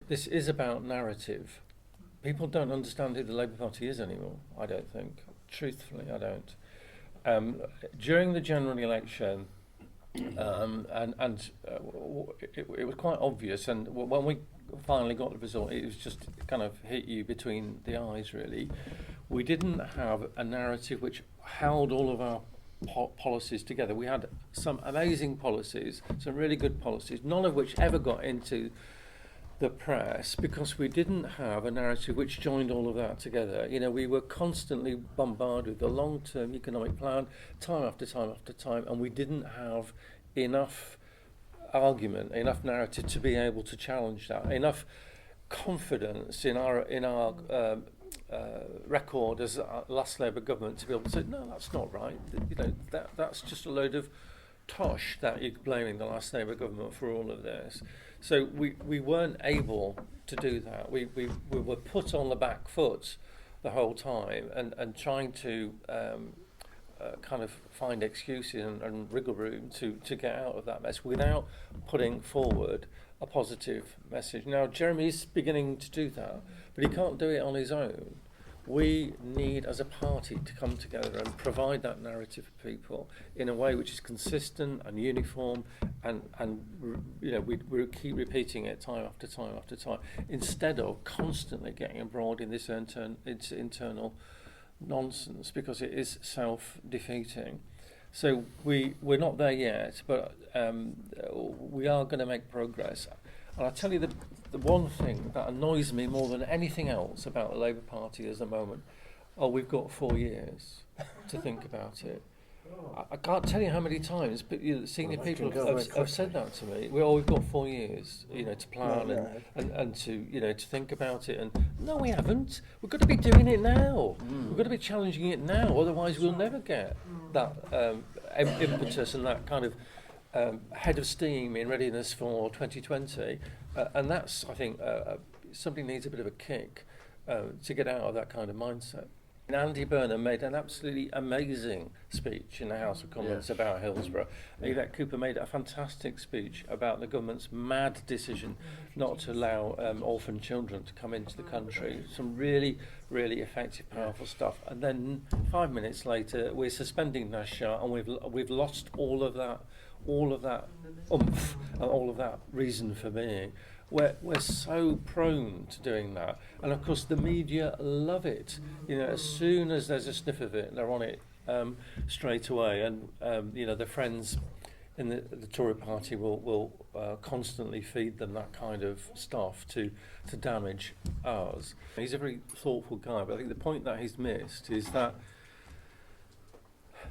this is about narrative. People don't understand who the Labour Party is anymore, I don't think. Truthfully, I don't. During the general election, it was quite obvious, and when we finally got the result, it was just kind of hit you between the eyes, really. We didn't have a narrative which held all of our policies together. We had some amazing policies, some really good policies, none of which ever got into the press because we didn't have a narrative which joined all of that together. You know, we were constantly bombarded with the long-term economic plan, time after time after time, and we didn't have enough argument, enough narrative to be able to challenge that, enough confidence in our record as a last Labour government to be able to say, no, that's not right. You know, that's just a load of tosh that you're blaming the last Labour government for all of this. So we weren't able to do that. We were put on the back foot the whole time and trying to kind of find excuses and wriggle room to get out of that mess without putting forward a positive message. Now, Jeremy's beginning to do that, but he can't do it on his own. We need, as a party, to come together and provide that narrative for people in a way which is consistent and uniform, and you know, we keep repeating it time after time after time, instead of constantly getting embroiled in this internal nonsense, because it is self-defeating. So we're not there yet, but we are going to make progress. And I tell you, the one thing that annoys me more than anything else about the Labour Party at the moment, we've got 4 years to think about it. I can't tell you how many times senior people have said that to me. We've got 4 years, you know, to plan and to, you know, to think about it. And no, we haven't. We've got to be doing it now. We've got to be challenging it now. Otherwise, we'll never get that impetus and that kind of head of steam in readiness for 2020. And that's, I think, somebody needs a bit of a kick to get out of that kind of mindset. And Andy Burnham made an absolutely amazing speech in the House of Commons about Hillsborough. Yvette Cooper made a fantastic speech about the government's mad decision not to allow orphan children to come into the country. Some really, really effective, powerful stuff. And then 5 minutes later, we're suspending Nashar, and we've lost all of that oomph and all of that reason for being. We're so prone to doing that, and of course the media love it. You know, as soon as there's a sniff of it, they're on it straight away. And you know, the friends in the Tory party will constantly feed them that kind of stuff to damage ours. He's a very thoughtful guy, but I think the point that he's missed is that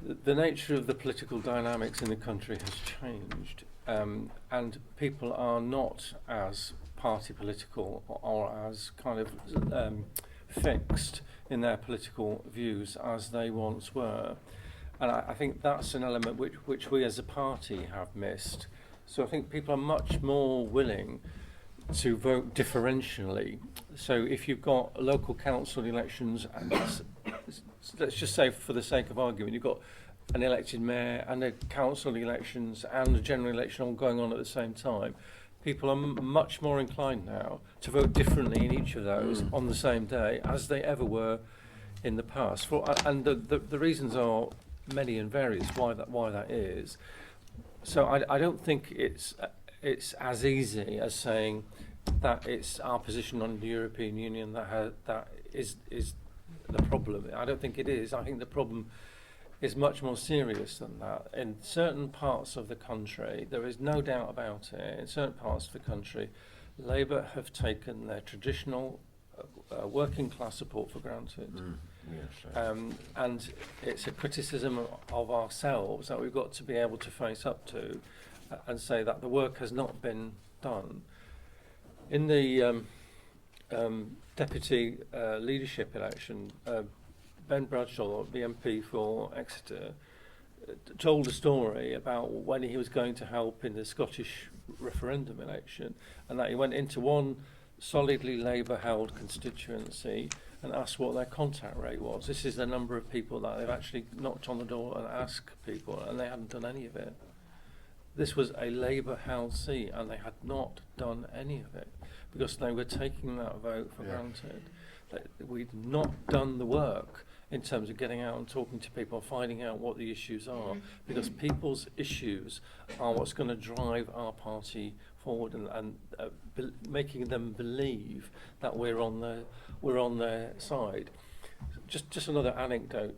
the nature of the political dynamics in the country has changed. And people are not as party political or as kind of fixed in their political views as they once were. And I think that's an element which we as a party have missed. So I think people are much more willing to vote differentially. So if you've got local council elections, and let's just say for the sake of argument, you've got an elected mayor and a council elections and a general election all going on at the same time, people are much more inclined now to vote differently in each of those on the same day as they ever were in the past. And the reasons are many and various why that is. So I don't think it's as easy as saying that it's our position on the European Union that is the problem. I don't think it is. I think the problem is much more serious than that. In certain parts of the country, there is no doubt about it, in certain parts of the country, Labour have taken their traditional working class support for granted. And it's a criticism of ourselves that we've got to be able to face up to and say that the work has not been done. In the deputy leadership election, Ben Bradshaw, the MP for Exeter, told a story about when he was going to help in the Scottish referendum election, and that he went into one solidly Labour-held constituency and asked what their contact rate was. This is the number of people that they've actually knocked on the door and asked people, and they hadn't done any of it. This was a Labour-held seat, and they had not done any of it. because they were taking that vote for granted. That we'd not done the work in terms of getting out and talking to people, finding out what the issues are, because people's issues are what's going to drive our party forward, and making them believe that we're on their side. Just another anecdote.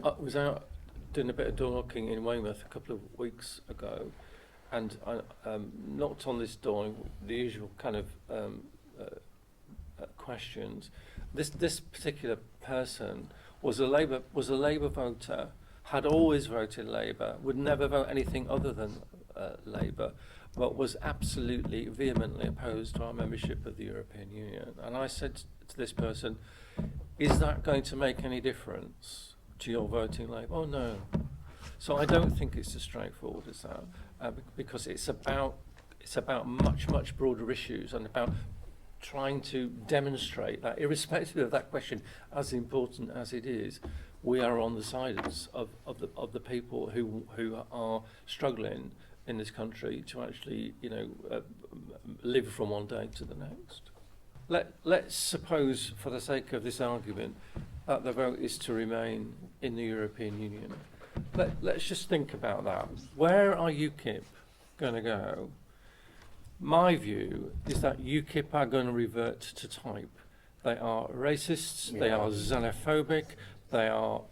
I was out doing a bit of door knocking in Weymouth a couple of weeks ago, and I knocked on this door, the usual kind of questions. This particular person was a Labour voter, had always voted Labour, would never vote anything other than Labour, but was absolutely vehemently opposed to our membership of the European Union. And I said to this person, "Is that going to make any difference to your voting Labour?" "Oh no." So I don't think it's as straightforward as that, because it's about much broader issues, and about trying to demonstrate that, irrespective of that question, as important as it is, we are on the sides of the people who are struggling in this country to actually, live from one day to the next. Let's suppose, for the sake of this argument, that the vote is to remain in the European Union. Let's just think about that. Where are UKIP going to go? My view is that UKIP are going to revert to type. They are racists, they are xenophobic, they are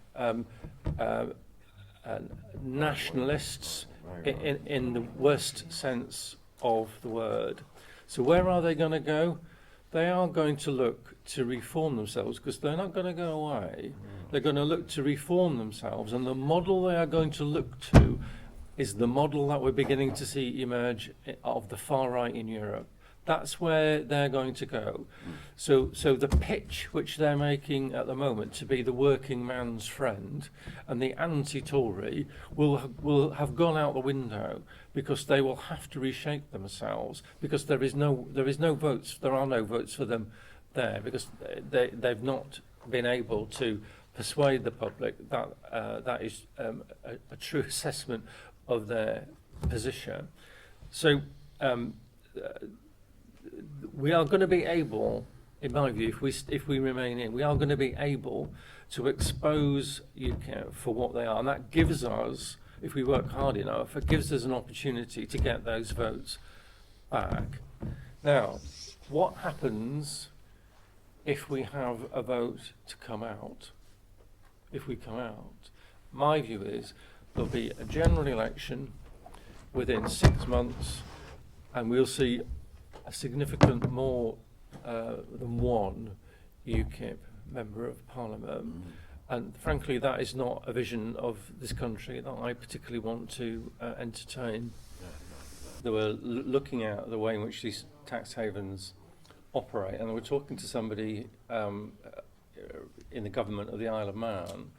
nationalists in the worst sense of the word. So where are they going to go? They are going to look to reform themselves, because they're not going to go away. They're going to look to reform themselves, and the model they are going to look to is the model that we're beginning to see emerge of the far right in Europe. That's where they're going to go. So the pitch which they're making at the moment to be the working man's friend and the anti-Tory will have gone out the window, because they will have to reshape themselves, because there are no votes for them there, because they've not been able to persuade the public that that is a true assessment of their position. So we are going to be able, in my view, if we remain in, we are going to be able to expose UKIP for what they are, and that gives us, if we work hard enough, it gives us an opportunity to get those votes back. Now, what happens if we have a vote to come out? If we come out, my view is there'll be a general election within 6 months, and we'll see a significant more than one UKIP member of Parliament. And frankly, that is not a vision of this country that I particularly want to entertain. They were looking at the way in which these tax havens operate, and they were talking to somebody in the government of the Isle of Man.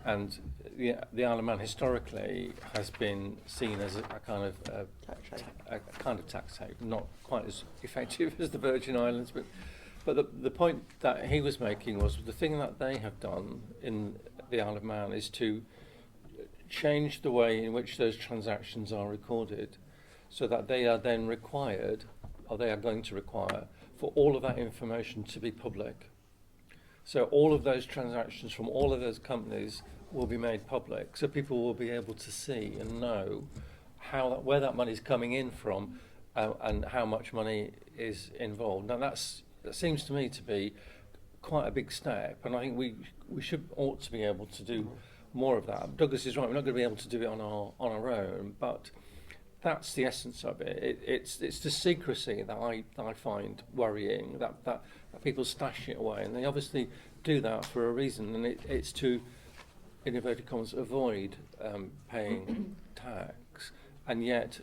And the Isle of Man historically has been seen as a kind of tax haven, not quite as effective as the Virgin Islands, but the point that he was making was the thing that they have done in the Isle of Man is to change the way in which those transactions are recorded, so that they are then required, or they are going to require, for all of that information to be public. So all of those transactions from all of those companies will be made public, so people will be able to see and know where that money is coming in from, and how much money is involved. Now that seems to me to be quite a big step, and I think we ought to be able to do more of that. Douglas is right; we're not going to be able to do it on our own, but that's the essence of it. It's the secrecy that I find worrying. That people stash it away, and they obviously do that for a reason, and it's to, in inverted commas, avoid paying tax, and yet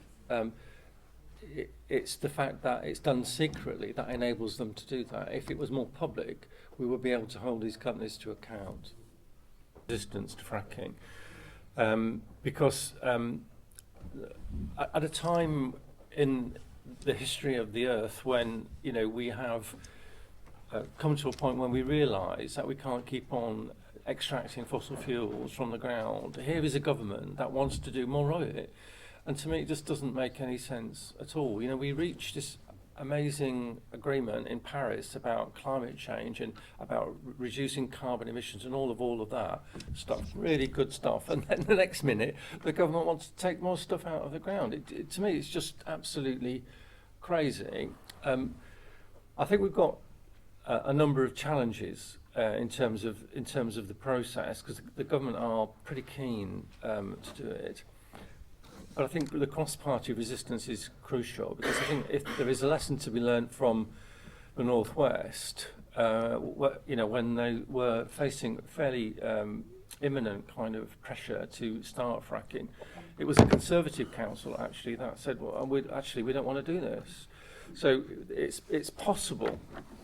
it's the fact that it's done secretly that enables them to do that. If it was more public, we would be able to hold these companies to account. Resistance to fracking, because at a time in the history of the earth when we have come to a point when we realise that we can't keep on extracting fossil fuels from the ground. Here is a government that wants to do more of it, and to me it just doesn't make any sense at all. We reach this amazing agreement in Paris about climate change and about reducing carbon emissions and all of that stuff, really good stuff. And then the next minute, the government wants to take more stuff out of the ground. To me, it's just absolutely crazy. I think we've got a number of challenges in terms of the process, because the government are pretty keen to do it. But I think the cross-party resistance is crucial, because I think if there is a lesson to be learned from the Northwest, when they were facing fairly imminent kind of pressure to start fracking, it was a Conservative council actually that said, well, we don't want to do this. So it's possible,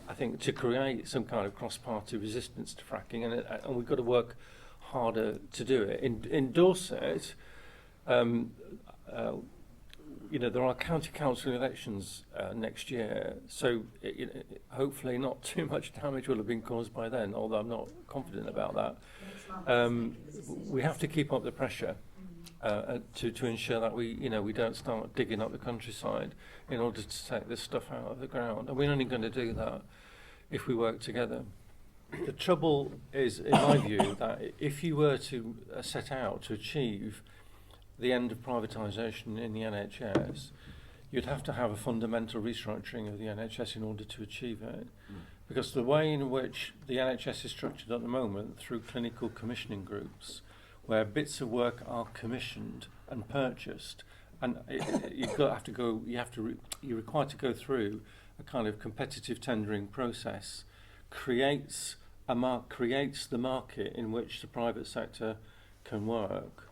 I think, to create some kind of cross-party resistance to fracking, and we've got to work harder to do it. In Dorset, there are county council elections next year, so hopefully not too much damage will have been caused by then, although I'm not confident about that. We have to keep up the pressure to ensure that we don't start digging up the countryside in order to take this stuff out of the ground, and we're only going to do that if we work together. The trouble is, in my view, that if you were to set out to achieve the end of privatisation in the NHS, you'd have to have a fundamental restructuring of the NHS in order to achieve it. Because the way in which the NHS is structured at the moment, through clinical commissioning groups, where bits of work are commissioned and purchased, and you're required to go through a kind of competitive tendering process, creates the market in which the private sector can work.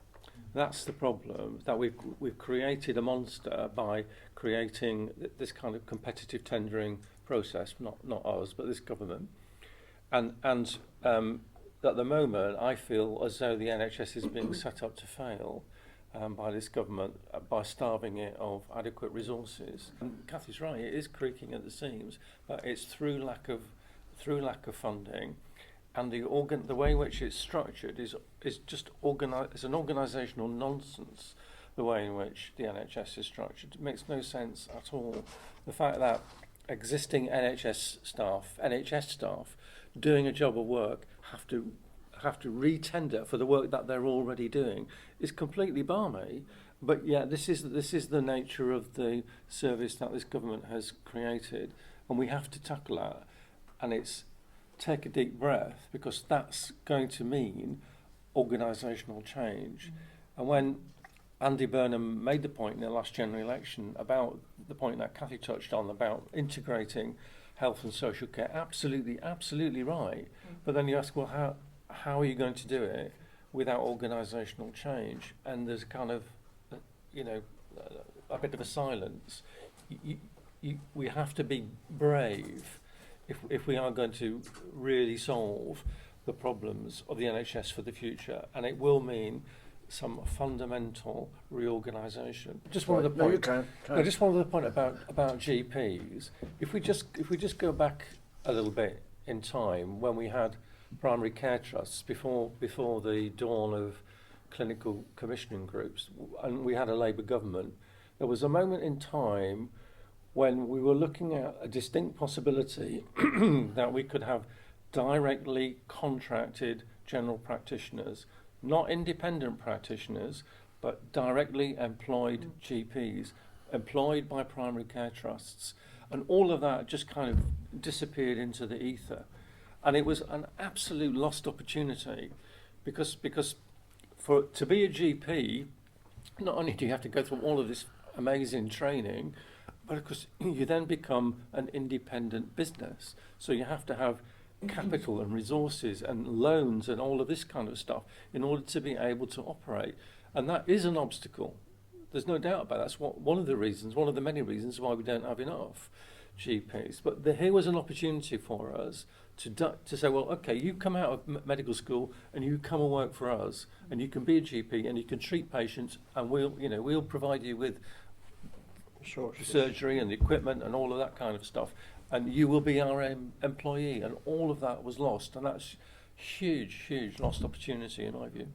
That's the problem, that we've created a monster by creating this kind of competitive tendering process, not ours, but this government. And at the moment, I feel as though the NHS is being set up to fail by this government, by starving it of adequate resources. And Kathy's right, it is creaking at the seams, but it's through lack of funding. And the way in which it's structured is just it's an organisational nonsense, the way in which the NHS is structured. It makes no sense at all. The fact that existing NHS staff doing a job of work have to re-tender for the work that they're already doing is completely balmy. But yeah, this is the nature of the service that this government has created, and we have to tackle that. And it's take a deep breath, because that's going to mean organisational change. And when Andy Burnham made the point in the last general election about the point that Cathy touched on about integrating health and social care, absolutely right. But then you ask, well, how are you going to do it without organisational change? And there's kind of, a bit of a silence. We have to be brave if we are going to really solve the problems of the NHS for the future, and it will mean some fundamental reorganisation. Just one other point. No, you can. Just one other point about GPs. If we just go back a little bit in time, when we had primary care trusts before the dawn of clinical commissioning groups, and we had a Labour government, there was a moment in time when we were looking at a distinct possibility that we could have directly contracted general practitioners, not independent practitioners, but directly employed GPs, employed by primary care trusts. And all of that just kind of disappeared into the ether. And it was an absolute lost opportunity, because to be a GP, not only do you have to go through all of this amazing training, but of course you then become an independent business. So you have to have capital and resources and loans and all of this kind of stuff in order to be able to operate. And that is an obstacle. There's no doubt about that. That's one of the many reasons why we don't have enough GPs. But here was an opportunity for us to say, well, okay, you come out of medical school and you come and work for us, and you can be a GP and you can treat patients, and we'll provide you with surgery and the equipment and all of that kind of stuff, and you will be our employee. And all of that was lost, and that's huge lost opportunity in my view.